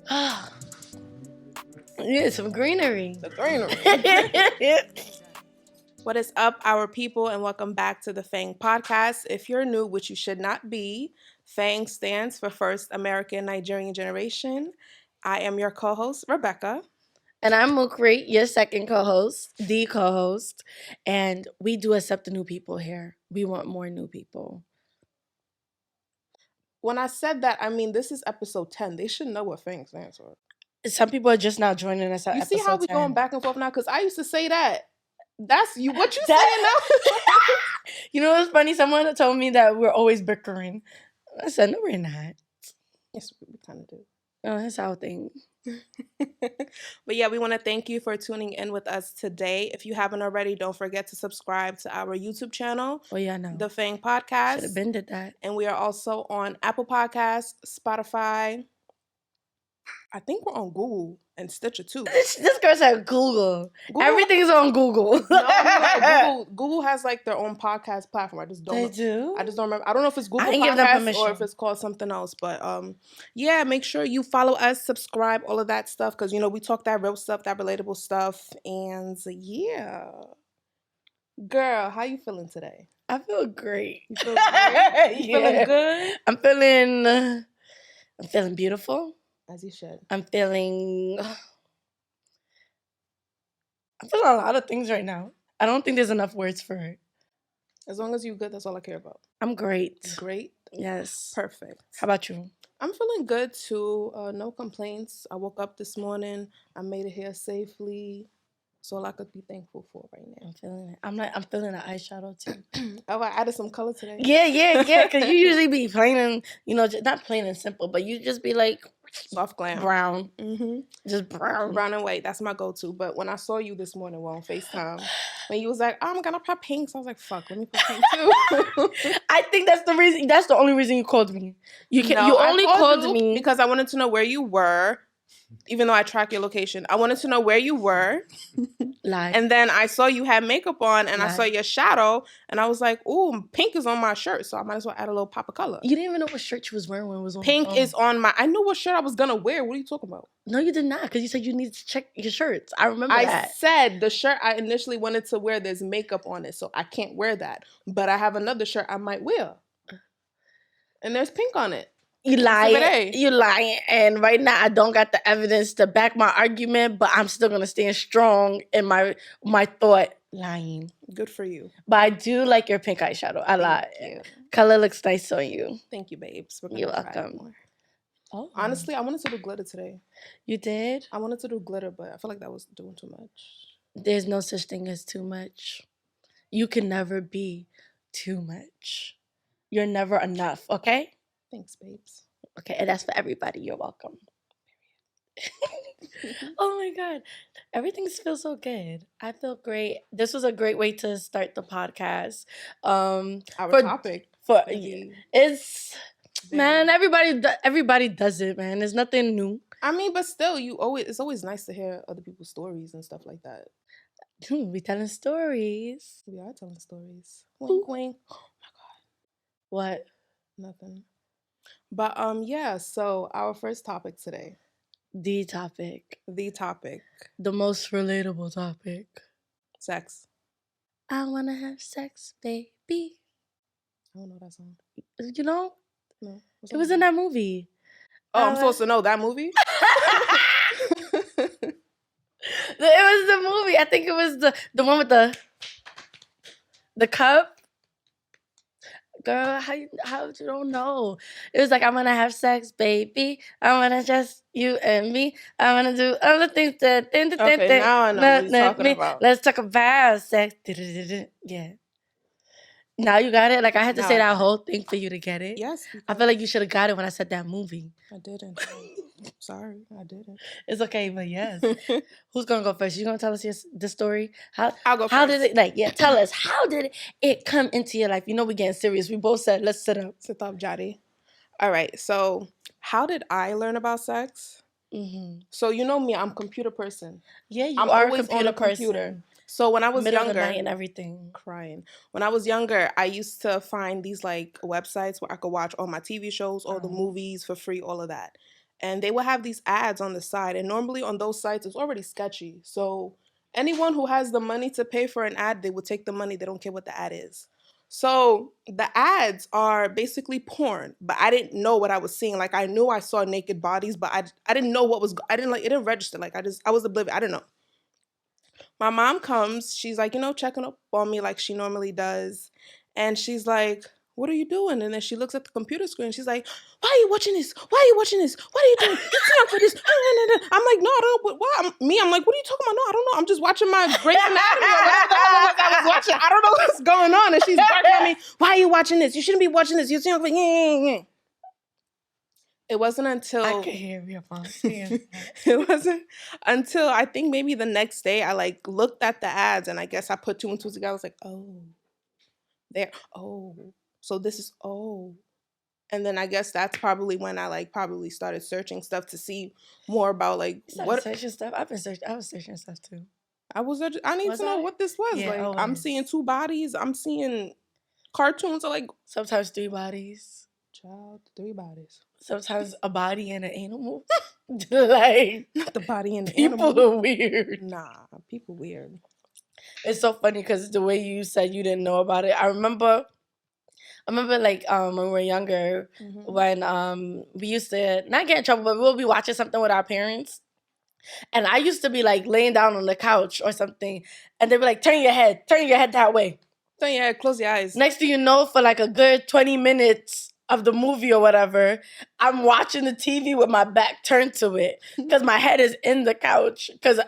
Yeah, some greenery. The greenery. What is up, our people, and welcome back to the FANG Podcast. If you're new, which you should not be, FANG stands for First American Nigerian Generation. I am your co-host, Rebecca. And I'm MUKRIMAT, your second co-host, the co-host. And we do accept the new people here. We want more new people. When I said that, I mean, this is episode 10. They should know what FANG stands for. Some people are just now joining us at You episode see how we 10. going back and forth now? Because I used to say that. That's you. What you saying now? You know what's funny? Someone told me that we're always bickering. I said, no, we're not. Yes, we kind of do. Oh, that's our thing. But yeah, we want to thank you for tuning in with us today. If you haven't already, don't forget to subscribe to our YouTube channel. Oh, yeah, I know. The FANG Podcast. Should have been did that. And we are also on Apple Podcasts, Spotify. I think we're on Google and Stitcher too. This girl said Google. Everything's on Google. No, Google has like their own podcast platform. I just don't remember. I don't know if it's Google Podcasts or if it's called something else. But yeah, make sure you follow us, subscribe, all of that stuff. Because, you know, we talk that real stuff, that relatable stuff. And yeah. Girl, how you feeling today? I feel great. You feel great? You feeling good? I'm feeling beautiful. As you should. I'm feeling a lot of things right now. I don't think there's enough words for it. As long as you're good, that's all I care about. I'm great. Great? Yes. Perfect. How about you? I'm feeling good too. No complaints. I woke up this morning. I made it here safely. That's all I could be thankful for right now. I'm feeling it. I'm feeling the eyeshadow too. Oh, I added some color today. Yeah. Because you usually be plain and, you know, not plain and simple, but you just be like soft glam. Brown. Mm-hmm. Just brown. Brown and white. That's my go-to. But when I saw you this morning on FaceTime, when you was like, oh, I'm going to put pink. So I was like, fuck, let me put pink too. I think that's the reason. That's the only reason you called me. You only called me because I wanted to know where you were. Even though I track your location, I wanted to know where you were. Lie. And then I saw you had makeup on and I saw your shadow and I was like, ooh, pink is on my shirt. So I might as well add a little pop of color. You didn't even know what shirt she was wearing when it was on. Pink is on my... I knew what shirt I was going to wear. What are you talking about? No, you did not, because you said you need to check your shirts. I remember that. I said the shirt I initially wanted to wear, there's makeup on it. So I can't wear that. But I have another shirt I might wear. And there's pink on it. You lying. And right now, I don't got the evidence to back my argument, but I'm still going to stand strong in my thought. Lying. Good for you. But I do like your pink eyeshadow. I lie. Color looks nice on you. Thank you, babes. You're welcome. Oh. Honestly, I wanted to do glitter today. You did? I wanted to do glitter, but I feel like that was doing too much. There's no such thing as too much. You can never be too much. You're never enough, okay? Thanks, babes. Okay, and that's for everybody. You're welcome. Oh my God. Everything feels so good. I feel great. This was a great way to start the podcast. Our topic. It's, man, everybody does it, man. There's nothing new. I mean, but still, it's always nice to hear other people's stories and stuff like that. We telling stories. We are telling stories. Wink, wink. Oh my God. What? Nothing. But yeah, so our first topic today. The topic. The most relatable topic. Sex. I wanna have sex, baby. I don't know that song. You know? No. It was in that movie. Oh, I'm supposed to know that movie? It was the movie. I think it was the one with the cup. Girl, how you don't know? It was like, I want to have sex, baby. I want to just you and me. I want to do other things. Okay, now I know what you're talking about. Let's talk about sex. Yeah. Now you got it? Like, I had to say that whole thing for you to get it? Yes. I feel like you should have got it when I said that movie. I didn't. Sorry, I didn't. It's okay, but yes. Who's going to go first? You going to tell us the story? I'll go first. How did it, tell us, how did it come into your life? You know we're getting serious. We both said, let's sit up. Sit up, Jotty. All right, so how did I learn about sex? Mm-hmm. So you know me, I'm a computer person. Yeah, I'm are always a computer on a computer. Person. So when I was Middle younger, of the night and everything, crying. When I was younger, I used to find these like websites where I could watch all my TV shows, all the movies for free, all of that. and they will have these ads on the side. And normally on those sites, it's already sketchy. So anyone who has the money to pay for an ad, they will take the money. They don't care what the ad is. So the ads are basically porn, but I didn't know what I was seeing. Like, I knew I saw naked bodies, but I didn't know what was, it didn't register. Like, I was oblivious. I didn't know. My mom comes, she's like, checking up on me like she normally does. And she's like, what are you doing? And then she looks at the computer screen. She's like, why are you watching this? Why are you watching this? What are you doing? You're too young for this. I'm like, no, I don't know. What? I'm like, what are you talking about? No, I don't know. I'm just watching my Grey's Anatomy or whatever the hell I was watching. I don't know what's going on. And she's barking at me, why are you watching this? You shouldn't be watching this. You're too young for It wasn't until I could hear your mom saying it wasn't until I think maybe the next day I like looked at the ads, and I guess I put two and two together. I was like, so this is and then I guess that's probably when I probably started searching stuff to see more about what searching stuff. I was searching stuff too. I need to know what this was. Yeah, I'm seeing two bodies. I'm seeing cartoons of sometimes three bodies. Child, three bodies. Sometimes a body and an animal. Not the body and the animal. People are weird. Nah, people weird. It's so funny because the way you said you didn't know about it. I remember when we were younger, when we used to not get in trouble, but we'll be watching something with our parents. And I used to be laying down on the couch or something, and they'd be like, turn your head that way. Turn your head, close your eyes. Next thing you know, for a good 20 minutes of the movie or whatever, I'm watching the TV with my back turned to it because my head is in the couch because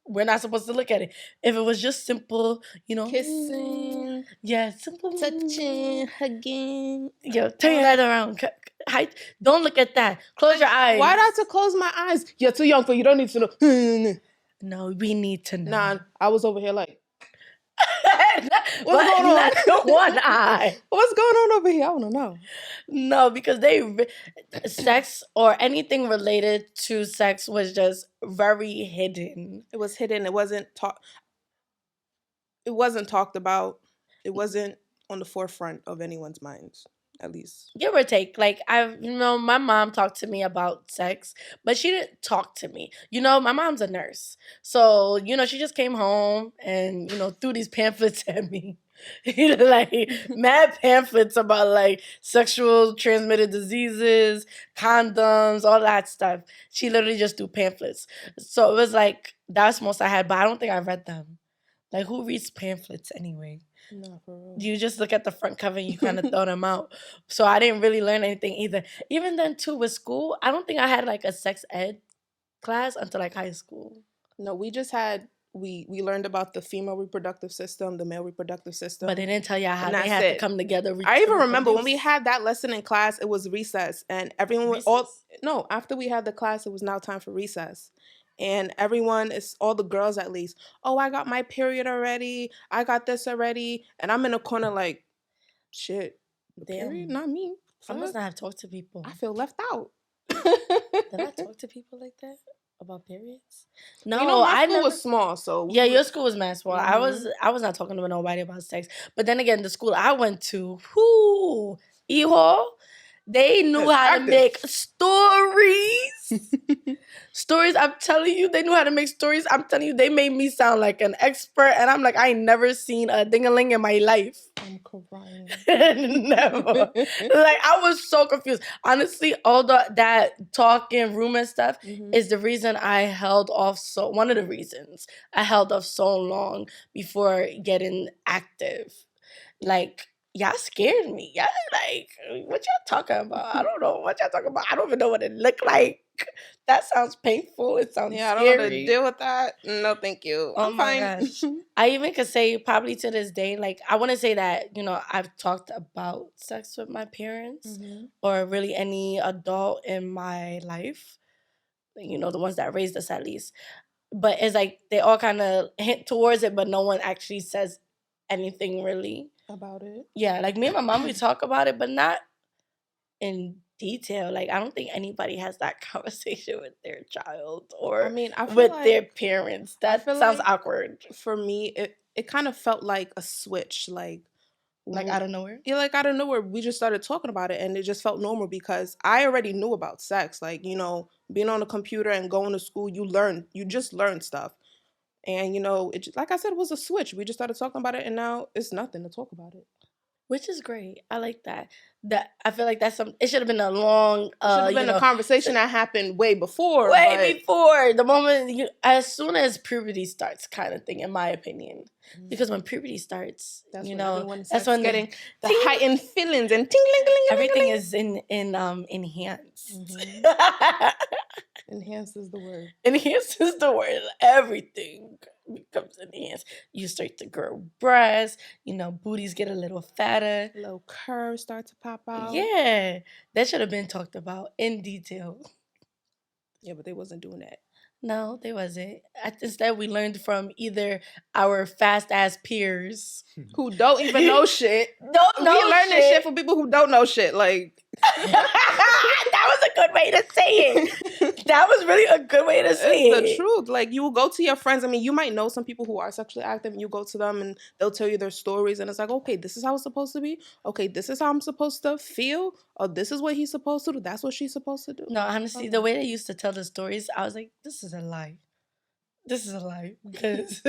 we're not supposed to look at it. If it was just simple, kissing, simple touching, hugging, turn your head around. Don't look at that. Close your eyes. Why do I have to close my eyes? You're too young for you don't need to know. No, we need to know. Nah, I was over here what's going on? Not one eye. What's going on over here? I want to know. No, because sex or anything related to sex was just very hidden. It was hidden. It wasn't talked about. It wasn't on the forefront of anyone's minds, at least. Give or take. My mom talked to me about sex, but she didn't talk to me. My mom's a nurse. So, she just came home and, threw these pamphlets at me. Mad pamphlets about, sexual transmitted diseases, condoms, all that stuff. She literally just threw pamphlets. So, it was that's most I had, but I don't think I read them. Who reads pamphlets anyway? No, for real. You just look at the front cover and you kind of throw them out. So I didn't really learn anything either. Even then, too, with school, I don't think I had a sex ed class until high school. No, we just had, we learned about the female reproductive system, the male reproductive system. But they didn't tell you how they had to come together. I even remember when we had that lesson in class, it was recess. And everyone after we had the class, it was now time for recess. And everyone, all the girls at least, I got my period already. I got this already. And I'm in a corner shit, period? Not me. I must not have talked to people. I feel left out. Did I talk to people like that about periods? No, my school was small, so yeah, your school was mad small. Mm-hmm. I was not talking to nobody about sex. But then again, the school I went to, E-Hall, they knew how to make stories. Stories, I'm telling you, they knew how to make stories. I'm telling you, they made me sound like an expert. And I'm I ain't never seen a ding-a-ling in my life. I'm crying. Never. I was so confused. Honestly, all that talking, room and stuff is the reason I held off one of the reasons I held off so long before getting active. Y'all scared me. Y'all what y'all talking about? I don't know what y'all talking about. I don't even know what it looked like. That sounds painful. It sounds scary. I don't want to deal with that. No, thank you. I'm fine. Gosh. I even could say probably to this day, I want to say that, I've talked about sex with my parents or really any adult in my life. The ones that raised us at least. But it's they all kind of hint towards it, but no one actually says anything really about it. Yeah, me and my mom, we talk about it, but not in detail. I don't think anybody has that conversation with their child or with their parents. That sounds awkward. For me, it kind of felt like a switch. Like out of nowhere? Yeah, like out of nowhere. We just started talking about it and it just felt normal because I already knew about sex. Like, you know, being on a computer and going to school, you just learn stuff. And, you know, like I said, it was a switch. We just started talking about it and now it's nothing to talk about it. Which is great. I like that. I feel like that's it should have been a long should have been a conversation that happened way before. Before the moment as soon as puberty starts, kind of thing, in my opinion. Because when puberty starts, that's when getting the heightened feelings and tingling. Everything is enhanced. Mm-hmm. Enhanced is the word. Enhanced is the word. Everything becomes enhanced. You start to grow breasts. You know, booties get a little fatter. Little curves start to pop out. Yeah, that should have been talked about in detail. Yeah, but they wasn't doing that. No, they wasn't. Instead, we learned from either our fast-ass peers who don't even know shit. We learn this shit from people who don't know shit. Like that was a good way to say it. That was really a good way to say it. It's the truth. Like, you will go to your friends. I mean, you might know some people who are sexually active, and you go to them and they'll tell you their stories, and it's like, okay, this is how it's supposed to be. Okay, this is how I'm supposed to feel. Oh, this is what he's supposed to do. That's what she's supposed to do. No, honestly, the way they used to tell the stories, I was like, this is a lie. This is a lie because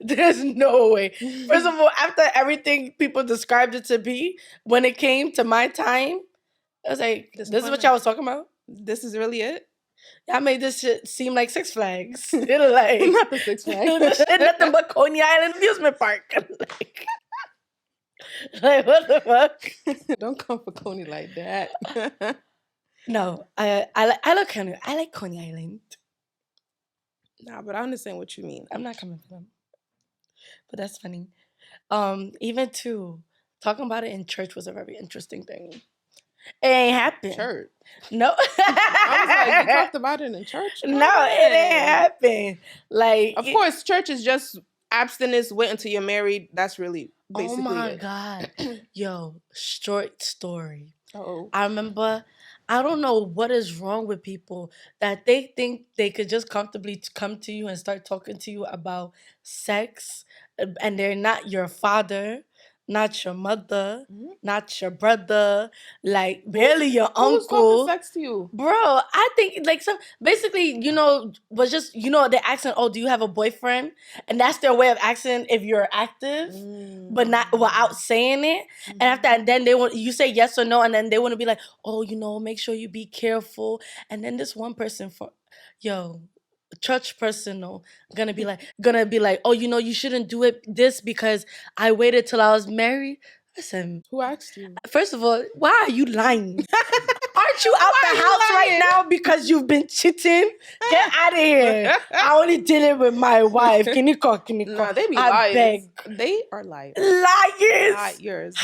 there's no way. First of all, after everything people described it to be, when it came to my time, I was like, this is what y'all was talking about? This is really it? Y'all made this shit seem like Six Flags. It'll like not the Six Flags. This shit nothing but Coney Island amusement park. Like what the fuck? Don't come for Coney like that. No, I like Coney Island. Nah, but I understand what you mean. I'm not coming for them. But that's funny. Even too, talking about it in church was a very interesting thing. It ain't happened. Church? No. I was like, you talked about it in church? No, it ain't happened. Like, of course, church is just abstinence, wait until you're married. That's really basically oh my it. God. Yo, short story. Uh-oh. I remember, I don't know what is wrong with people that they think they could just comfortably come to you and start talking to you about sex, and they're not your father, not your mother, not your brother, like barely your uncle. Who's talking sex to you? Bro, I think like basically, was just, they're asking, oh, do you have a boyfriend? And that's their way of asking if you're active, but not without saying it. And after that, then you say yes or no, and then they want to be like, oh, make sure you be careful. And then this one person church person gonna be like, oh, you shouldn't do this because I waited till I was married. Listen, who asked you? First of all, why are you lying? Aren't you out the house right now because you've been cheating? Get out of here. I only did it with my wife. Can you call? Nah, they be liars. Beg. They are liars. Liars.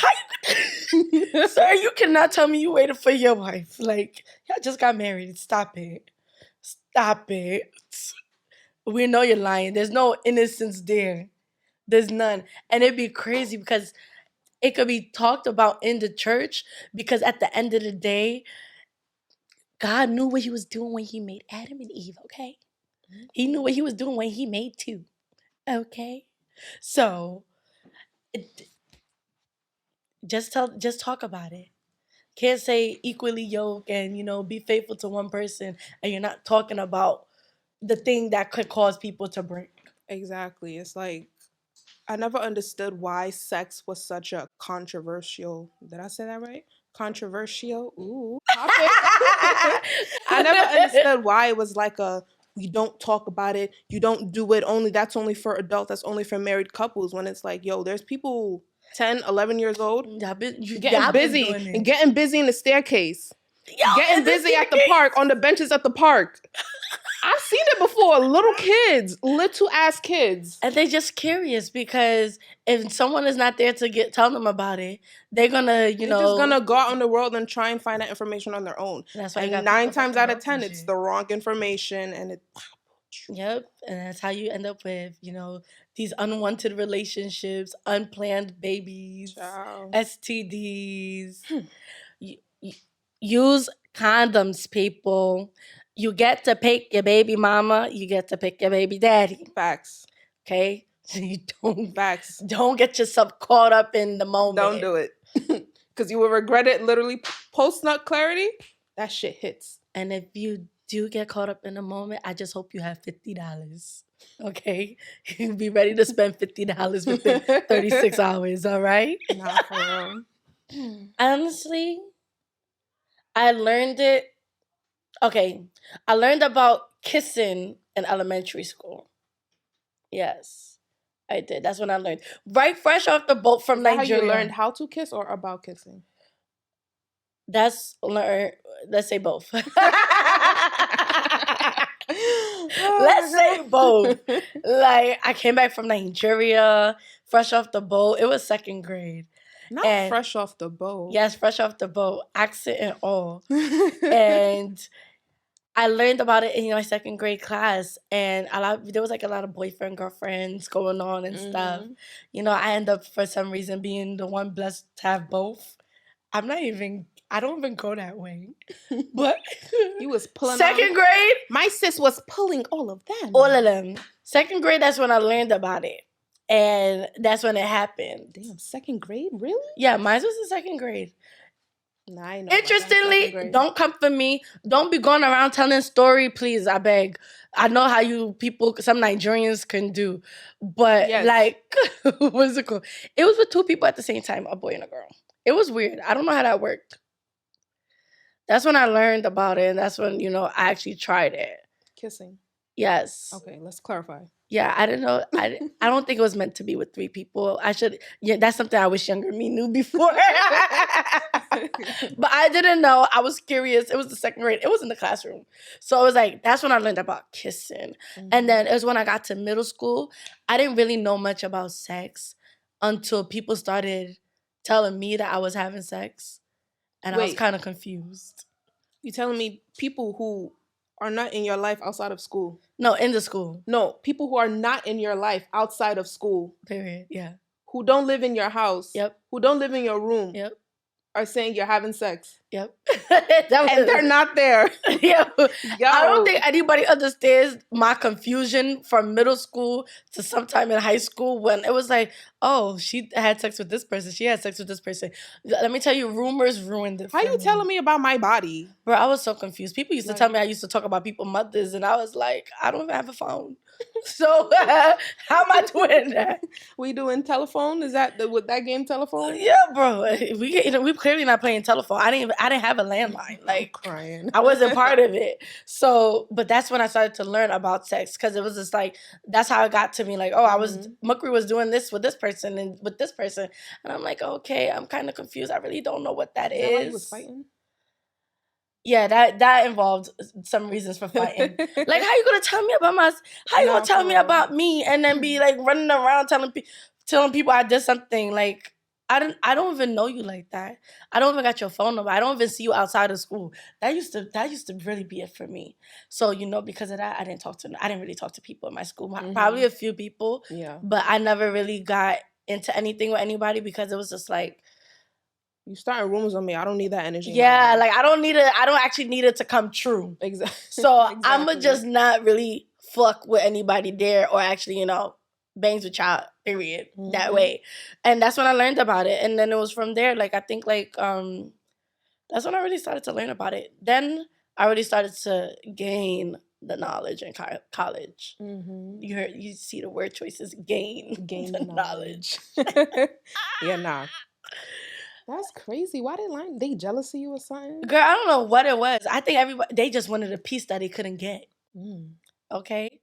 Sir, you cannot tell me you waited for your wife. Like, y'all just got married. Stop it. We know you're lying. There's no innocence there. There's none. And it'd be crazy because it could be talked about in the church, because at the end of the day, God knew what he was doing when he made Adam and Eve, okay? He knew what he was doing when he made two, okay? So, just talk about it. Can't say equally yoke and, be faithful to one person and you're not talking about the thing that could cause people to break. Exactly. It's like, I never understood why sex was such a controversial, did I say that right? Controversial? Ooh. Topic. I never understood why it was like we don't talk about it. You don't do it. That's only for adults. That's only for married couples. When it's like, yo, there's people 10, 11 years old getting busy in the staircase. Getting busy at the park, on the benches at the park. I've seen it before. Little ass kids. And they're just curious because if someone is not there to tell them about it, they're gonna, they're just gonna go out in the world and try and find that information on their own. That's why 9 times out of 10, it's the wrong information, and it. Yep, and that's how you end up with, these unwanted relationships, unplanned babies, STDs. Use condoms, people. You get to pick your baby mama. You get to pick your baby daddy. Facts. Okay? You don't get yourself caught up in the moment. Don't do it. Because you will regret it literally post-nut clarity. That shit hits. And if you do get caught up in the moment, I just hope you have $50. Okay? You be ready to spend $50 within 36 hours, all right? Not for real. Honestly, I learned it. Okay. I learned about kissing in elementary school. Yes, I did. That's when I learned. Right fresh off the boat from Nigeria. How you learned how to kiss or about kissing? Let's say both. Let's say both. Like, I came back from Nigeria, fresh off the boat. It was second grade. Not fresh off the boat. Yes, fresh off the boat. Accent and all. And I learned about it in my second grade class. And there was like a lot of boyfriend, girlfriends going on and stuff. You know, I end up, for some reason, being the one blessed to have both. I don't even go that way. But you was pulling second grade? My sis was pulling all of them. All of them. Second grade, that's when I learned about it. And that's when it happened. Damn, second grade? Really? Yeah, mine was in second grade. Nah, I know. Interestingly, don't come for me. Don't be going around telling a story, please, I beg. I know how some Nigerians can do. But, what's it called? It was with two people at the same time, a boy and a girl. It was weird. I don't know how that worked. That's when I learned about it, and that's when, I actually tried it. Kissing. Yes. Okay, let's clarify. Yeah, I didn't know. I don't think it was meant to be with three people. That's something I wish younger me knew before. But I didn't know. I was curious. It was the second grade. It was in the classroom. So it was like, that's when I learned about kissing. Mm-hmm. And then it was when I got to middle school. I didn't really know much about sex until people started telling me that I was having sex. And I was kind of confused. You telling me people who are not in your life outside of school? No, in the school. No, people who are not in your life outside of school. Period, yeah. Who don't live in your house. Yep. Who don't live in your room. Yep. Are saying you're having sex. Yep. And they're not there. Yeah. I don't think anybody understands my confusion from middle school to sometime in high school when it was like, oh, she had sex with this person. She had sex with this person. Let me tell you, rumors ruined it. How you telling me about my body? Bro, I was so confused. People used to tell me I used to talk about people's mothers, and I was like, I don't even have a phone. So how am I doing that? We doing telephone? Is that with that game telephone? Yeah, bro. We clearly not playing telephone. I didn't have a landline. Like, I'm crying. I wasn't part of it. So, but that's when I started to learn about sex, because it was just like, that's how it got to me. Like, oh, Mukri was doing this with this person and with this person, and I'm like, okay, I'm kind of confused. I really don't know what that is. That why you was fighting? Yeah, that involved some reasons for fighting. Like, how you gonna tell me about how you gonna tell me about me and then be like running around telling people I did something? Like, I don't even know you like that. I don't even got your phone number. I don't even see you outside of school. That used to really be it for me. So, because of that, I didn't really talk to people in my school. Mm-hmm. Probably a few people. Yeah. But I never really got into anything with anybody because it was just like, you starting rumors on me. I don't need that energy. Yeah, like I don't actually need it to come true. Exactly. So I'ma just not really fuck with anybody there or actually, bangs with y'all, period. Mm-hmm. That way. And that's when I learned about it. And then it was from there, like I think that's when I really started to learn about it. Then I really started to gain the knowledge in college. Mm-hmm. You see the word choices, gain the knowledge. Yeah, nah. That's crazy. Why they jealous of you or something? Girl, I don't know what it was. I think they just wanted a piece that they couldn't get. Okay?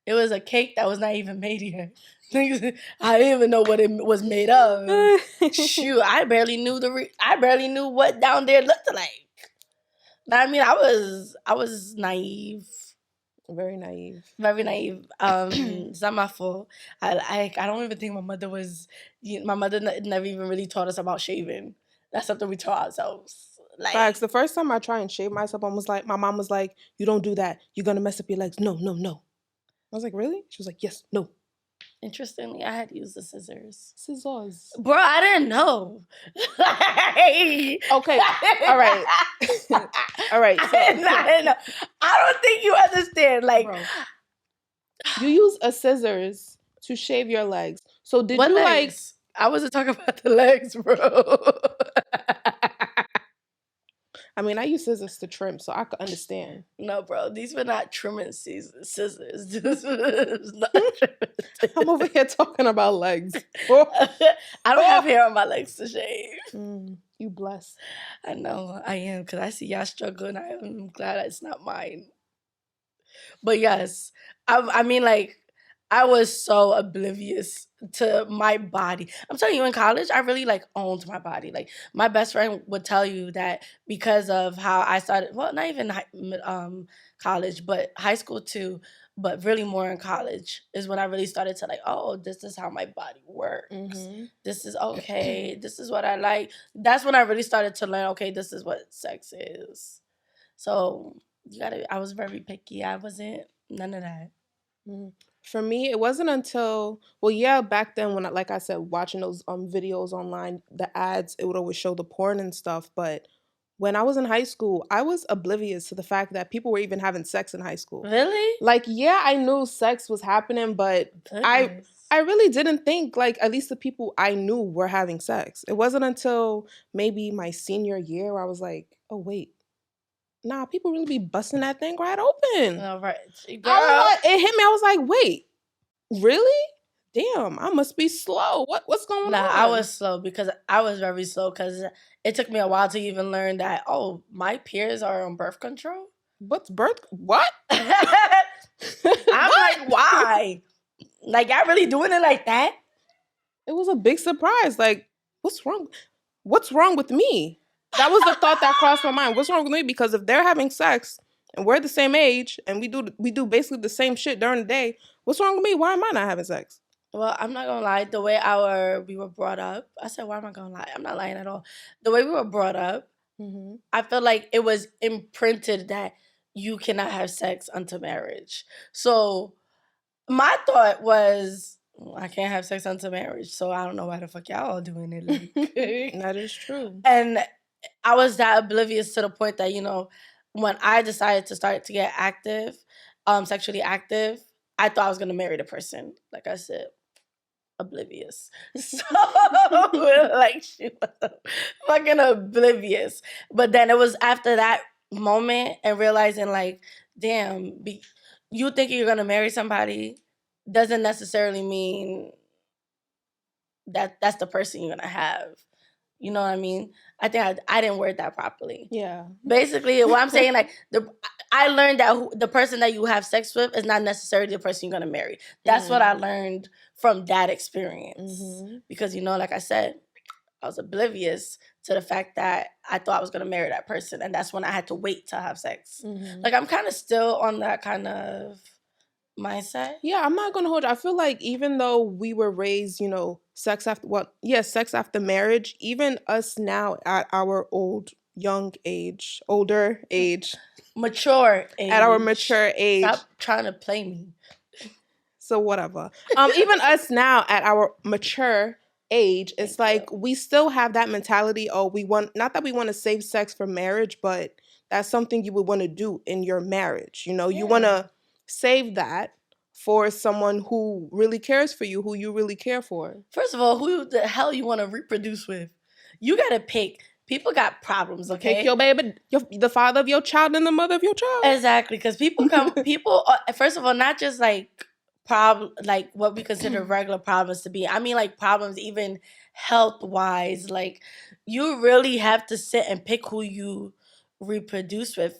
It was a cake that was not even made yet. I didn't even know what it was made of. Shoot, I barely knew what down there looked like. I mean, I was naive. Very naive. Very naive. It's not my fault. I don't even think my mother never even really taught us about shaving. That's something we taught ourselves. Like, facts. The first time I tried and shaved myself, my mom was like, you don't do that. You're going to mess up your legs. No. I was like, really? She was like, yes, no. Interestingly, I had used the scissors. Scissors. Bro, I didn't know. Okay. All right. All right. So, I didn't know. I don't think you understand. Like, bro, you use a scissors To shave your legs. So did what you legs? I wasn't talking about the legs, bro. I mean, I use scissors to trim, so I could understand. No, bro, these were not trimming scissors. This was not I'm over here talking about legs. I don't have hair on my legs to shave. You blessed. I know, I am, because I see y'all struggling. I'm glad it's not mine. But yes, I mean, like, I was so oblivious to my body. I'm telling you, in college, I really like owned my body. Like, my best friend would tell you that because of how I started, well, not even college, but high school too, but really more in college is when I really started to like, oh, this is how my body works. Mm-hmm. This is okay. This is what I like. That's when I really started to learn, okay, this is what sex is. So I was very picky. I wasn't none of that. Mm-hmm. For me, it wasn't until, well, yeah, back then when, like I said, watching those videos online, the ads, it would always show the porn and stuff. But when I was in high school, I was oblivious to the fact that people were even having sex in high school. Really? Like, yeah, I knew sex was happening, but I really didn't think, like, at least the people I knew were having sex. It wasn't until maybe my senior year where I was like, oh, wait. Nah, people really be busting that thing right open. All right. It hit me. I was like, wait, really? Damn, I must be slow. What's going on? Nah, I was slow because I was very slow because it took me a while to even learn that, oh, my peers are on birth control. What's birth? What? I'm like, why? Like, y'all really doing it like that? It was a big surprise. Like, what's wrong? What's wrong with me? That was the thought that crossed my mind. What's wrong with me? Because if they're having sex and we're the same age and we do basically the same shit during the day, what's wrong with me? Why am I not having sex? Well, I'm not gonna lie. The way we were brought up, I said, why am I gonna lie? I'm not lying at all. The way we were brought up, mm-hmm. I feel like it was imprinted that you cannot have sex until marriage. So my thought was, I can't have sex until marriage, so I don't know why the fuck y'all all doing it. Like. That is true. And I was that oblivious to the point that, you know, when I decided to start to get active, sexually active, I thought I was gonna marry the person. Like I said, oblivious. So like, she was fucking oblivious. But then it was after that moment and realizing, like, damn, you think you're gonna marry somebody doesn't necessarily mean that that's the person you're gonna have. You know what I mean? I think I didn't word that properly. Yeah. Basically, what I'm saying, like, I learned that the person that you have sex with is not necessarily the person you're gonna marry. That's what I learned from that experience. Mm-hmm. Because, you know, like I said, I was oblivious to the fact that I thought I was gonna marry that person, and that's when I had to wait to have sex. Mm-hmm. Like, I'm kind of still on that kind of mindset. Yeah, I'm not gonna hold you. I feel like even though we were raised, you know, sex after marriage, even us now at our older age, mature age, at our mature age. Stop trying to play me. So whatever. Even us now at our mature age, it's like we still have that mentality. Oh, not that we want to save sex for marriage, but that's something you would want to do in your marriage. You know, you want to save that for someone who really cares for you, who you really care for. First of all, who the hell you want to reproduce with? You got to pick. People got problems, okay? Pick your baby, the father of your child and the mother of your child. Exactly, because people first of all, not just like like what we consider regular problems to be. I mean, like, problems even health-wise. Like, you really have to sit and pick who you reproduce with.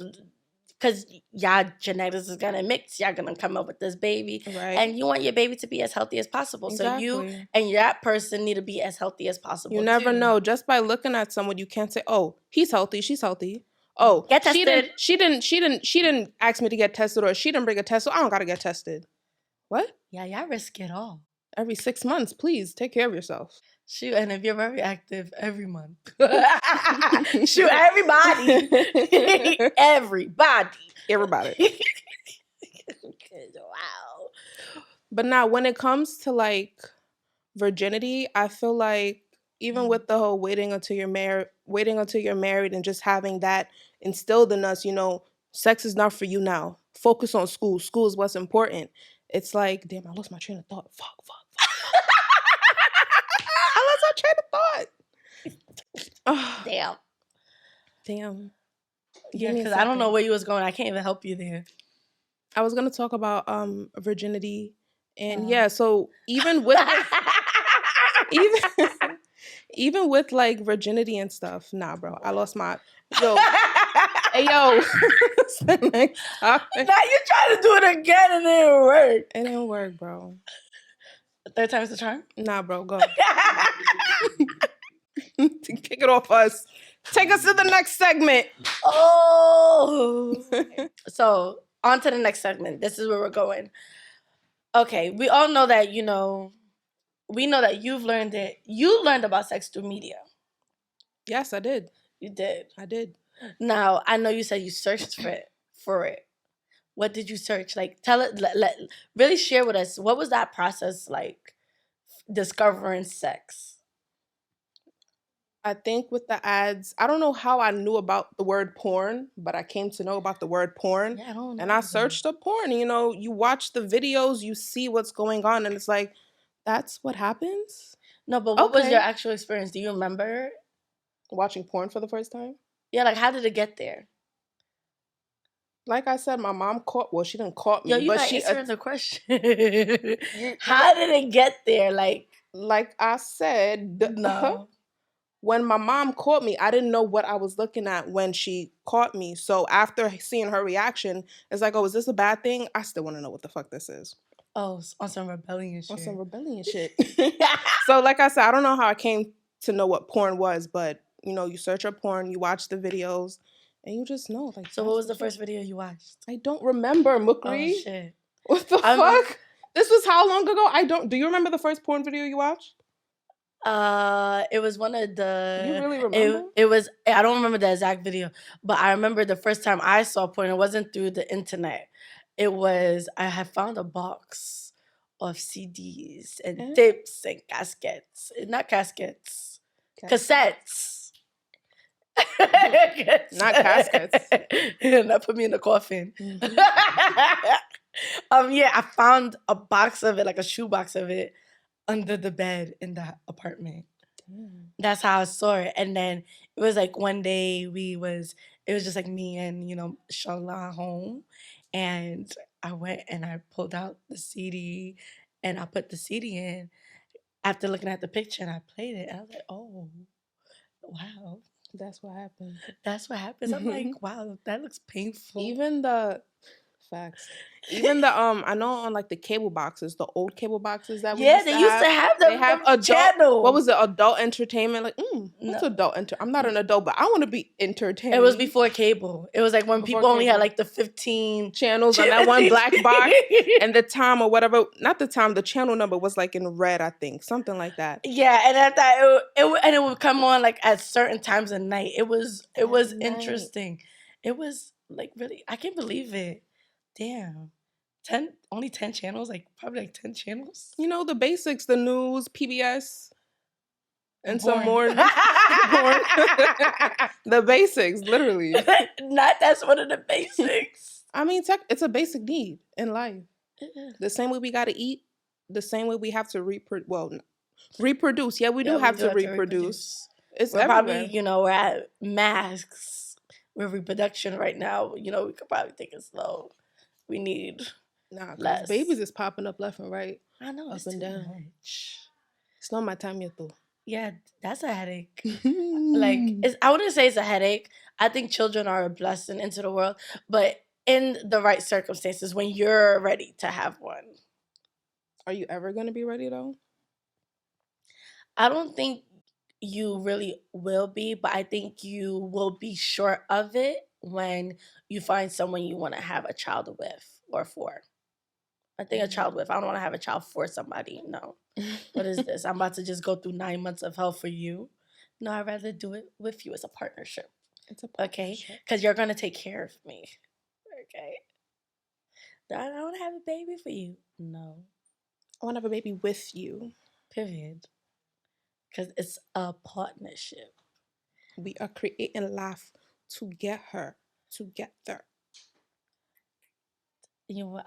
Because y'all genetics is gonna mix, y'all gonna come up with this baby, right? And you want your baby to be as healthy as possible. Exactly. So you and that person need to be as healthy as possible. You never know. Just by looking at someone, you can't say, "Oh, he's healthy, she's healthy." Oh, get tested. She didn't ask me to get tested, or she didn't bring a test, so I don't gotta get tested. What? Yeah, y'all risk it all. Every 6 months, please take care of yourself. Shoot, and if you're very active, every month. Shoot, everybody. Everybody. Wow. But now, when it comes to, like, virginity, I feel like even with the whole waiting until you're married and just having that instilled in us, you know, sex is not for you now. Focus on school. School is what's important. it's like, damn, I lost my train of thought. Fuck. I lost my train of thought. Damn. Yeah, because I don't know where you was going. I can't even help you there. I was gonna talk about virginity, and so even with even with like virginity and stuff, nah, bro, I lost my Hey yo, now you're trying to do it again and it didn't work. It didn't work, bro. Third time's the charm? Nah, bro, go. Kick it off us. Take us to the next segment. Oh. So, on to the next segment. This is where we're going. Okay, we all know that, we know that you've learned it. You learned about sex through media. Yes, I did. You did? I did. Now, I know you said you searched for it. What did you search? Like, tell it, really share with us. What was that process like, discovering sex? I think with the ads, I don't know how I knew about the word porn, but I came to know about the word porn. Yeah, I don't know. And I searched up porn. You watch the videos, you see what's going on, and it's like, that's what happens? No, but what was your actual experience? Do you remember? Watching porn for the first time? Yeah, like, how did it get there? Like I said, my mom she didn't caught me. Yo, you're not answering the question. How did it get there? Like I said, no. When my mom caught me, I didn't know what I was looking at when she caught me. So after seeing her reaction, it's like, oh, is this a bad thing? I still want to know what the fuck this is. Oh, on some rebellion shit. So like I said, I don't know how I came to know what porn was, but, you search up porn, you watch the videos, and you just know. Like, so what was the first video you watched? I don't remember, Mukri. Oh, shit. What the fuck? This was how long ago? Do you remember the first porn video you watched? It was one of the. You really remember? It was. I don't remember the exact video, but I remember the first time I saw porn. It wasn't through the internet. It was. I had found a box of CDs and tapes and caskets. Not caskets. Cassettes. Not caskets. That put me in the coffin. Mm-hmm. I found a box of it, like a shoebox of it, under the bed in the apartment. That's how I saw it. And then it was like one day it was just like me and, Shala home. And I went and I pulled out the CD and I put the CD in after looking at the picture and I played it. And I was like, oh, wow. That's what happened. That's what happens. I'm like, wow, that looks painful. Even the facts. Even the I know on like the cable boxes, the old cable boxes that we used to have them. They have adult channel. What was it? Adult entertainment. Like, what's adult I'm not an adult, but I want to be entertained. It was before cable. It was like when people only had like the 15 channels on that one black box, and the time or whatever. Not the time. The channel number was like in red, I think, something like that. Yeah, and at that it would come on like at certain times of night. It was interesting. It was like really. I can't believe it. Damn. Only 10 channels? Like, probably like 10 channels? The basics, the news, PBS, and some more. The basics, literally. That's one of the basics. I mean, it's a basic need in life. The same way we got to eat, the same way we have to reproduce. Yeah, we do have to reproduce. It's everywhere. Probably, we're at masks. We're reproduction right now. We could probably take it slow. We need less. Babies is popping up left and right. I know, up and down. Much. It's not my time yet, though. Yeah, that's a headache. I wouldn't say it's a headache. I think children are a blessing into the world, but in the right circumstances, when you're ready to have one. Are you ever going to be ready, though? I don't think you really will be, but I think you will be sure of it when you find someone you want to have a child with or for. I think a child with. I don't want to have a child for somebody. No. What is this? I'm about to just go through 9 months of hell for you. No, I'd rather do it with you as a partnership. It's a partnership. Okay? Because you're going to take care of me. Okay? I don't want to have a baby for you. No. I want to have a baby with you. Period. Because it's a partnership. We are creating life together. You know,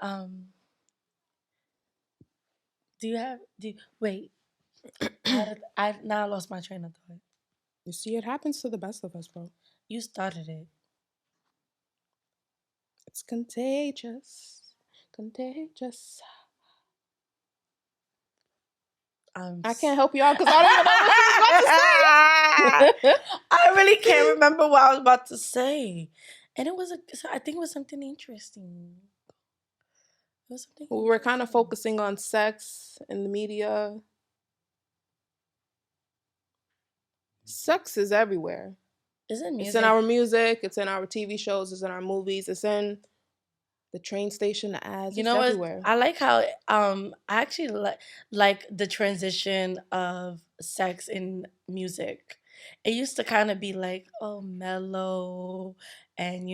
Wait. I now lost my train of thought. You see, it happens to the best of us, bro. You started it. It's contagious. Contagious. I can't help you out because I don't even know what you was about to say. I really can't remember what I was about to say. And I think it was something interesting. We were kind of focusing on sex in the media. Sex is everywhere. It's in music. It's in our music. It's in our TV shows. It's in our movies. It's in the train station, the ads. You know, everywhere. I like how I actually like the transition of sex in music. It used to kind of be like, oh, mellow, and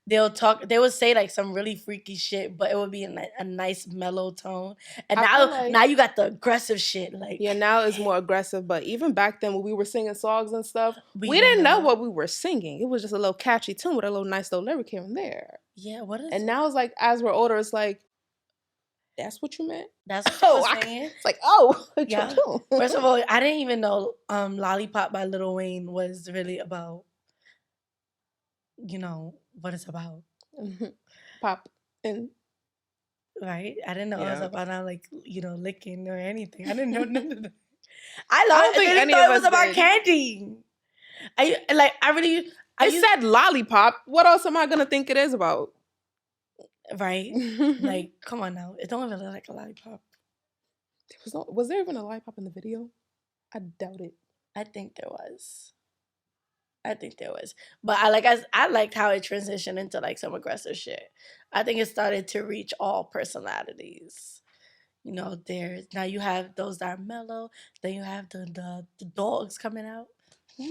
they would say like some really freaky shit, but it would be in a nice mellow tone. And now you got the aggressive shit. Like, yeah, now it's more aggressive. But even back then when we were singing songs and stuff, we didn't know what we were singing. It was just a little catchy tune with a little nice little lyric here and there. Yeah, what is? And now it's like, as we're older, it's like, that's what you meant? That's what you were saying? It's like, yeah. First of all, I didn't even know Lollipop by Lil Wayne was really about, what it's about. Pop and... Right? I didn't know it was about like, licking or anything. I didn't know none of that. I really thought it was about candy. It said lollipop. What else am I going to think it is about? Right? Like, come on now. It don't even look like a lollipop. Was there even a lollipop in the video? I doubt it. I think there was. But I liked how it transitioned into like some aggressive shit. I think it started to reach all personalities. Now you have those that are mellow. Then you have the dogs coming out.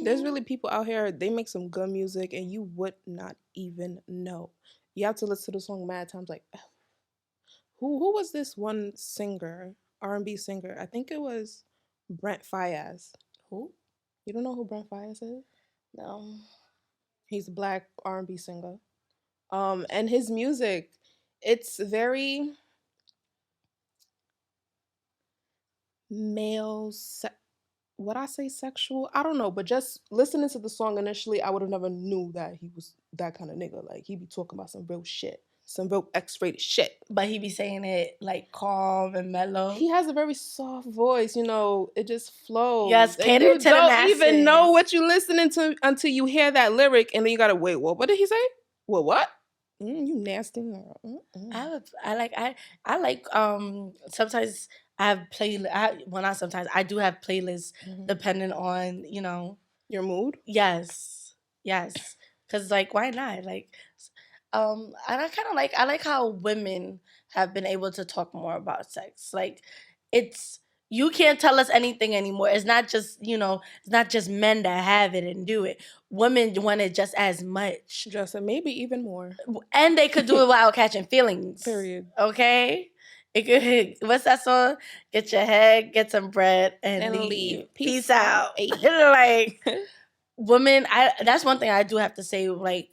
There's really people out here, they make some good music and you would not even know. You have to listen to the song mad times. Like, who was this one singer, R&B singer? I think it was Brent Faiyaz. Who? You don't know who Brent Faiyaz is? No. He's a black R&B singer. And his music, it's very male. Would I say sexual? I don't know, but just listening to the song initially, I would have never knew that he was that kind of nigga. Like, he be talking about some real shit, some real X-rated shit. But he be saying it like calm and mellow. He has a very soft voice, it just flows. Yes, cater to the masses. You don't even know what you're listening to until you hear that lyric, and then you gotta wait. What did he say? Well, what? You nasty. I like sometimes. I have I do have playlists depending on, your mood. Yes. Because like, why not? Like, and I like how women have been able to talk more about sex. Like, you can't tell us anything anymore. It's not just, it's not just men that have it and do it. Women want it just as much. Just maybe even more. And they could do it without catching feelings. Period. Okay? What's that song? Get your head, get some bread, and leave. Peace out. Like, women, that's one thing I do have to say, like,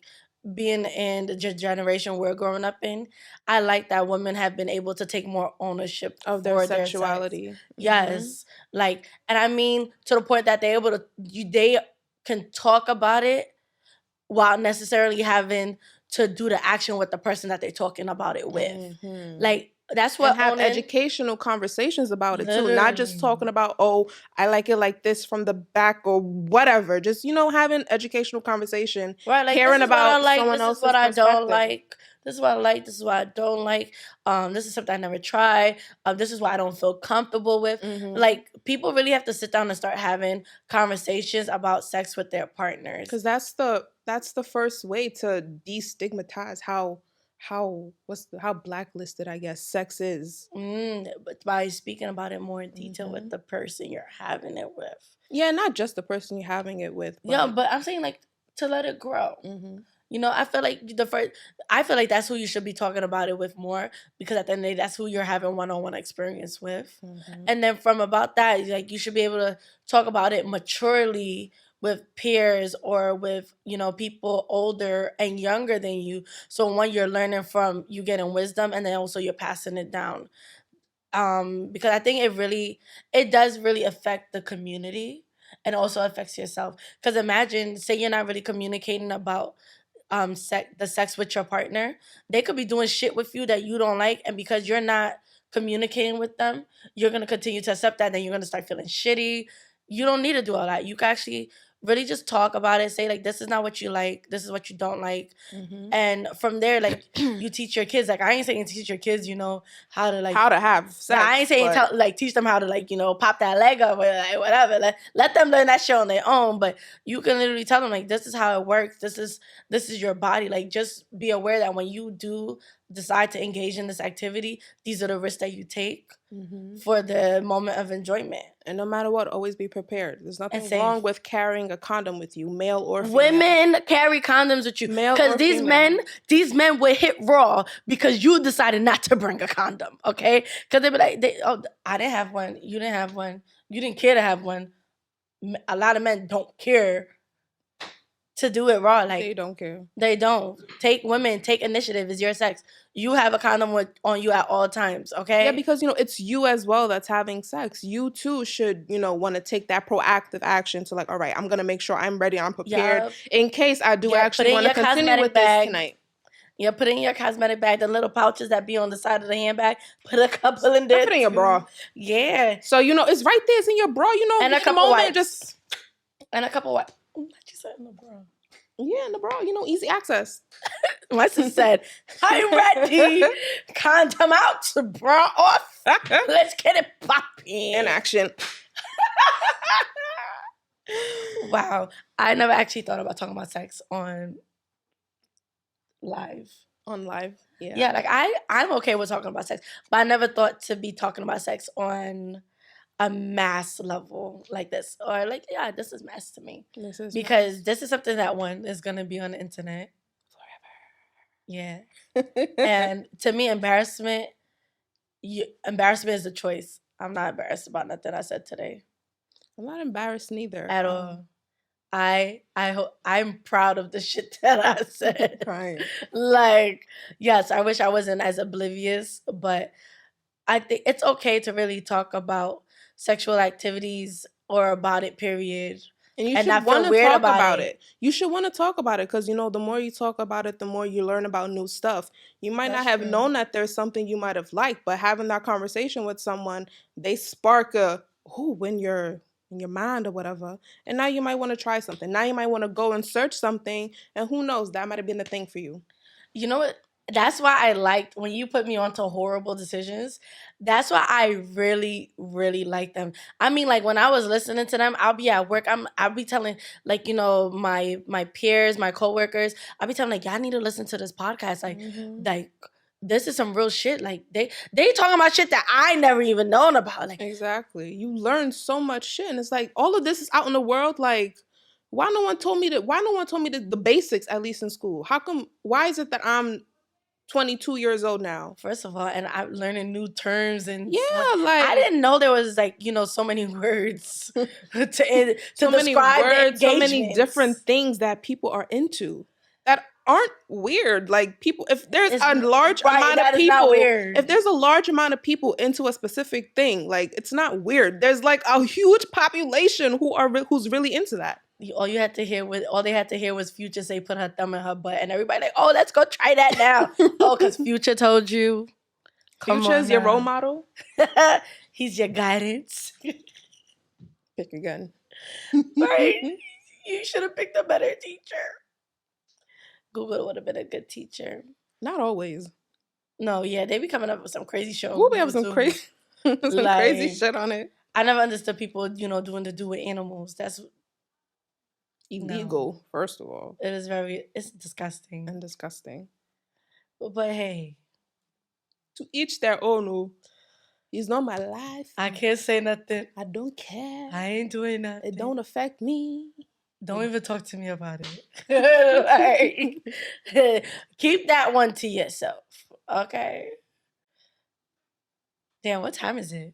being in the generation we're growing up in, I like that women have been able to take more ownership of their sexuality. Yes. Like, and I mean, to the point that they can talk about it without necessarily having to do the action with the person that they're talking about it with. Like, that's what, and have educational conversations about it too. Not just talking about, I like it like this from the back or whatever. Just, having educational conversation, right? Like, caring about someone else's perspective. This is what I don't like. This is what I like. This is what I don't like. This is something I never tried. This is what I don't feel comfortable with. Like, people really have to sit down and start having conversations about sex with their partners. Because that's the first way to destigmatize how blacklisted, I guess, sex is. But by speaking about it more in detail with the person you're having it with. Yeah, not just the person you're having it with. But I'm saying, like, to let it grow. I feel like that's who you should be talking about it with more, because at the end of the day, that's who you're having one-on-one experience with. And then from about that, like, you should be able to talk about it maturely with peers or with, people older and younger than you. So one, you're learning from, you getting wisdom, and then also you're passing it down. Because I think it does really affect the community and also affects yourself. Because imagine, say you're not really communicating about the sex with your partner, they could be doing shit with you that you don't like, and because you're not communicating with them, you're gonna continue to accept that, and then you're gonna start feeling shitty. You don't need to do all that. You can actually really just talk about it, say like, this is not what you like, this is what you don't like. And from there, like, you teach your kids. Like, I ain't saying teach your kids, how to have sex. I ain't saying teach them how to, like, pop that leg up or like whatever. Let them learn that shit on their own. But you can literally tell them, like, this is how it works. This is your body. Like, just be aware that when you do decide to engage in this activity, these are the risks that you take for the moment of enjoyment. And no matter what, always be prepared. There's nothing wrong with carrying a condom with you, male or female. Women carry condoms with you. Because these men will hit raw because you decided not to bring a condom, okay? Because they be like, I didn't have one. You didn't have one. You didn't care to have one. A lot of men don't care to do it raw. Like, they don't care. They don't. Take initiative. It's your sex. You have a condom on you at all times, okay? Yeah, because, it's you as well that's having sex. You too should, want to take that proactive action to, like, all right, I'm going to make sure I'm ready, I'm prepared in case I do actually want to continue with this tonight. Yeah, put in your cosmetic bag, the little pouches that be on the side of the handbag. Put a couple in there. Put it in your bra. Yeah. So, it's right there. It's in your bra, And a couple wipes. And a couple wipes. What you said in the bra? Yeah, in the bra, easy access. My sister said, I'm ready. Condom out, bra off. Let's get it popping. In action. Wow. I never actually thought about talking about sex on live. On live? Yeah. Yeah, like I'm okay with talking about sex, but I never thought to be talking about sex on a mass level like this, or like, yeah, this is mass to me. This is something that one is gonna be on the internet forever. Yeah. And to me, embarrassment is a choice. I'm not embarrassed about nothing I said today. I'm not embarrassed neither at all. I'm proud of the shit that I said. Right. Like, yes, I wish I wasn't as oblivious, but I think it's okay to really talk about sexual activities or about it, period. And you should want to talk about it. You should want to talk about it because, the more you talk about it, the more you learn about new stuff. You might not have known that there's something you might have liked, but having that conversation with someone, they spark in your mind or whatever. And now you might want to try something. Now you might want to go and search something. And who knows, that might have been the thing for you. You know what? That's why I liked when you put me onto horrible decisions. That's why I really, really like them. I mean, like, when I was listening to them, I'll be at work. I'll be telling, like, my peers, my coworkers. I'll be telling, like, y'all need to listen to this podcast. Like, this is some real shit. Like, they talking about shit that I never even known about. Like, exactly. You learn so much shit, and it's like all of this is out in the world. Like, why no one told me the basics, at least in school? How come? Why is it that I'm 22 years old now? First of all, and I'm learning new terms, and I didn't know there was, like, so many words to describe words, so many different things that people are into that aren't weird. Like, people, if there's a large amount of people, if there's a large amount of people into a specific thing, like, it's not weird. There's like a huge population who's really into that. All they had to hear was Future say put her thumb in her butt, and everybody like, oh, let's go try that now. Oh, because Future told you. Future's your role model. He's your guidance. Pick a gun. Right? You should have picked a better teacher. Google would have been a good teacher. Not always. No, yeah, they be coming up with some crazy shows. We'll be having some crazy crazy shit on it. I never understood people, doing the do with animals. That's illegal, first of all. It's disgusting. And disgusting. But hey. To each their own. It's not my life. I can't say nothing. I don't care. I ain't doing nothing. It don't affect me. Don't even talk to me about it. Like, keep that one to yourself. Okay. Damn, what time is it?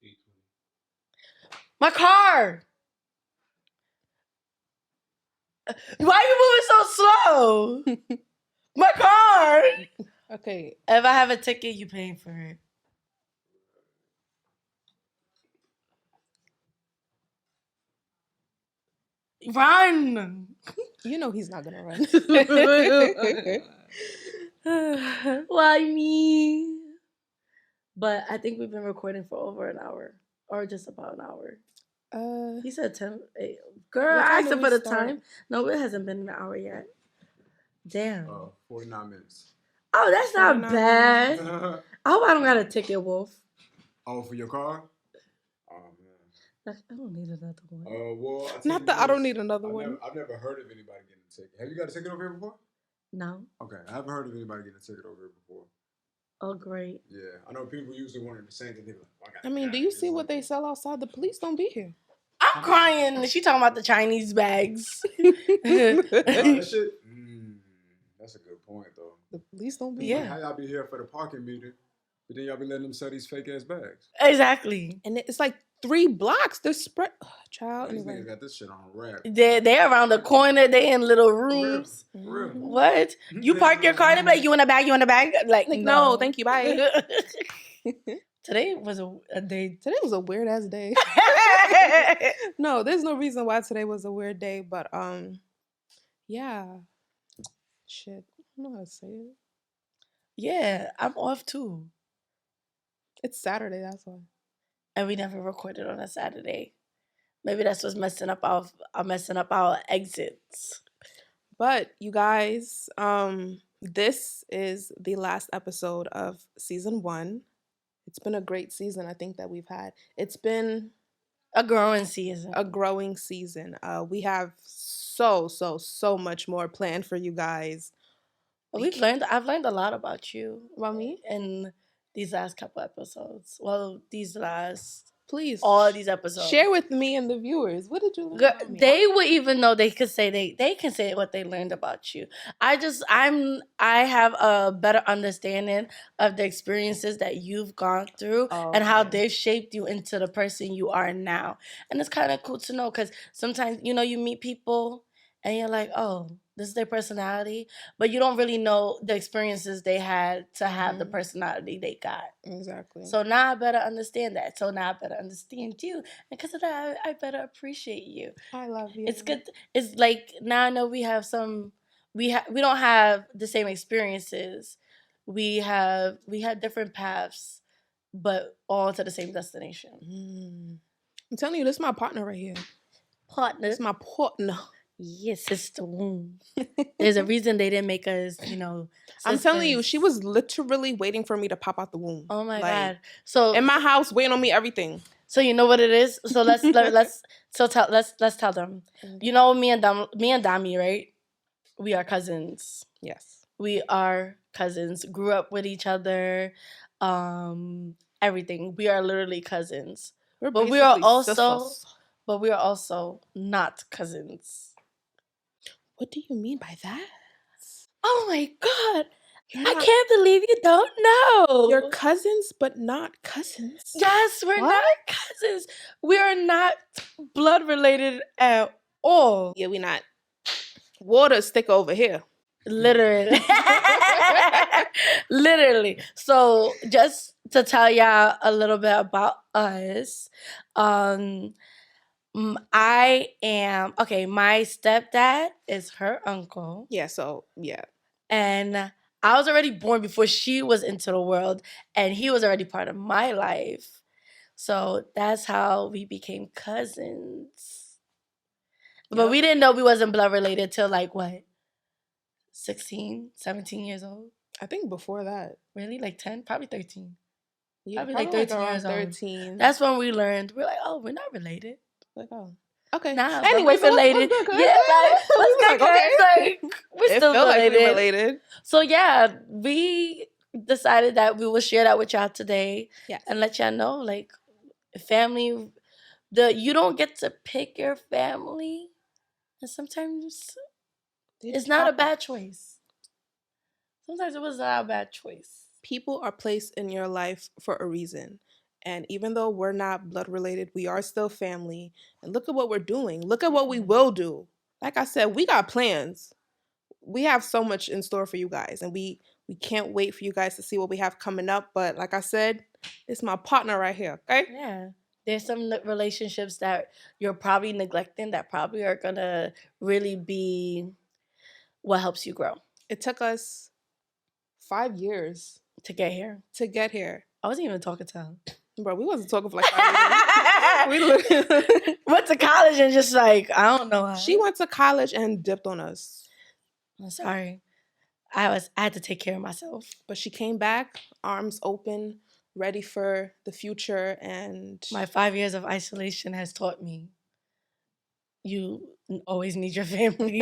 8:20. My car! Why are you moving so slow? My car! Okay. If I have a ticket, you paying for it. Run. You know he's not gonna run. Why me? But I think we've been recording for over an hour, or just about an hour. He said 10. Girl, I asked him for the time. No, it hasn't been an hour yet. Damn. 49 minutes. Oh, that's not bad. I hope I don't got a ticket, Wolf. Oh, for your car? Oh, man. I don't need another one. Well, I don't need another one. I've never heard of anybody getting a ticket. Have you got a ticket over here before? No. Okay, I haven't heard of anybody getting a ticket over here before. Oh, great. Yeah, I know people usually want the same thing. Like, I mean, do you see what they sell outside? The police don't be here. I'm crying. She talking about the Chinese bags. That shit? That's a good point, though. The police don't be here. How y'all be here for the parking meter, but then y'all be letting them sell these fake ass bags? Exactly. And it's like 3 blocks. They're spread. Child. These niggas got this shit on wrap. They're around the corner. They in little rooms. For real. What? You park your car, they be like, you in a bag, you in a bag? Like no, thank you, bye. Today was a day. Today was a weird ass day. No, there's no reason why today was a weird day, but yeah. Shit. I don't know how to say it. Yeah, I'm off too. It's Saturday, that's why. And we never recorded on a Saturday. Maybe that's what's messing up our exits. But you guys, this is the last episode of season 1. It's been a great season, I think, that we've had. It's been a growing season. We have so much more planned for you guys. I've learned a lot about you. About me? In these last couple episodes. Well, please, all these episodes. Share with me and the viewers. What did you learn about me? They would even know they could say they can say what they learned about you. I have a better understanding of the experiences that you've gone through and how they've shaped you into the person you are now. And it's kind of cool to know because sometimes, you meet people and you're like, oh, this is their personality, but you don't really know the experiences they had to have the personality they got. Exactly. So now I better understand that. So now I better understand you. And because of that, I better appreciate you. I love you. It's good. It's like now I know we don't have the same experiences. We have different paths, but all to the same destination. I'm telling you, this is my partner right here. Partner. This is my partner. Yes, sister. There's a reason they didn't make us, I'm telling you, she was literally waiting for me to pop out the womb. Oh my God. So in my house, waiting on me, everything. So you know what it is? So let's tell them. You know me and Dami, right? We are cousins. Yes. We are cousins. Grew up with each other. Everything. We are literally cousins. But we are also not cousins. What do you mean by that? Oh my God. I can't believe you don't know. You're cousins, but not cousins. Yes, we're not cousins. We are not blood related at all. Yeah, we're not. Water's thick over here. Literally. Literally. So just to tell y'all a little bit about us, my stepdad is her uncle. Yeah, so, yeah. And I was already born before she was into the world, and he was already part of my life. So that's how we became cousins. Yep. But we didn't know we wasn't blood related till 16, 17 years old? I think before that. Really? 10? Probably 13. Yeah, probably 13 years old. 13. That's when we learned. We're like, oh, we're not related. Okay. Nah, anyway, so related. What's good, okay. We're still related. So yeah, we decided that we will share that with y'all today. Yes. And let y'all know, family, you don't get to pick your family. And sometimes it's not a bad choice. Sometimes it was not a bad choice. People are placed in your life for a reason. And even though we're not blood related, we are still family. And look at what we're doing. Look at what we will do. Like I said, we got plans. We have so much in store for you guys. And we We can't wait for you guys to see what we have coming up. But like I said, it's my partner right here, okay? Yeah. There's some relationships that you're probably neglecting that probably are going to really be what helps you grow. It took us 5 years to get here. I wasn't even talking to him. Bro, we wasn't talking for like 5 years. We went to college and just like, I don't know how. She went to college and dipped on us. I'm sorry. I had to take care of myself. But she came back, arms open, ready for the future. And my 5 years of isolation has taught me you always need your family.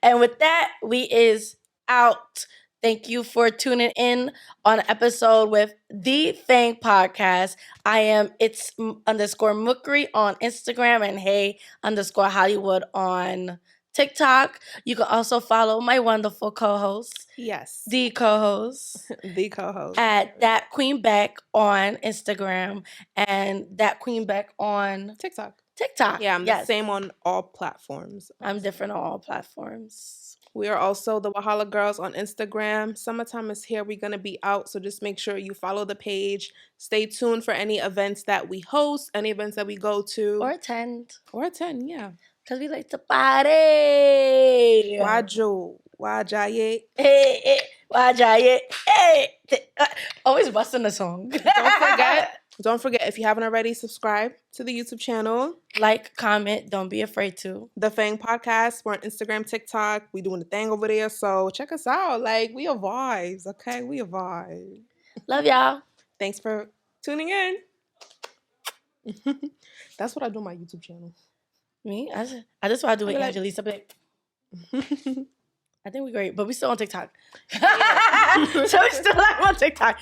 And with that, we is out. Thank you for tuning in on an episode with the FANG Podcast. I am _Mukri on Instagram and hey_Hollywood on TikTok. You can also follow my wonderful co-host. Yes. The co-host. At That Queen Beck on Instagram and That Queen Beck on TikTok. Yeah, I'm the same on all platforms. I'm different on all platforms. We are also the Wahala Girls on Instagram. Summertime is here. We're going to be out. So just make sure you follow the page. Stay tuned for any events that we host, any events that we go to. Or attend, yeah. Because we like to party. Wajaye. Hey, wajaye. Hey. Always busting the song. Don't forget, if you haven't already, subscribe to the YouTube channel. Like, comment. Don't be afraid to. The FANG Podcast. We're on Instagram, TikTok. We doing the thing over there. So check us out. Like, we are vibes, okay? We are vibes. Love y'all. Thanks for tuning in. That's what I do on my YouTube channel. Me? That's what I do with Angelisa Bick. I think we're great, but we still on TikTok. So we still live on TikTok.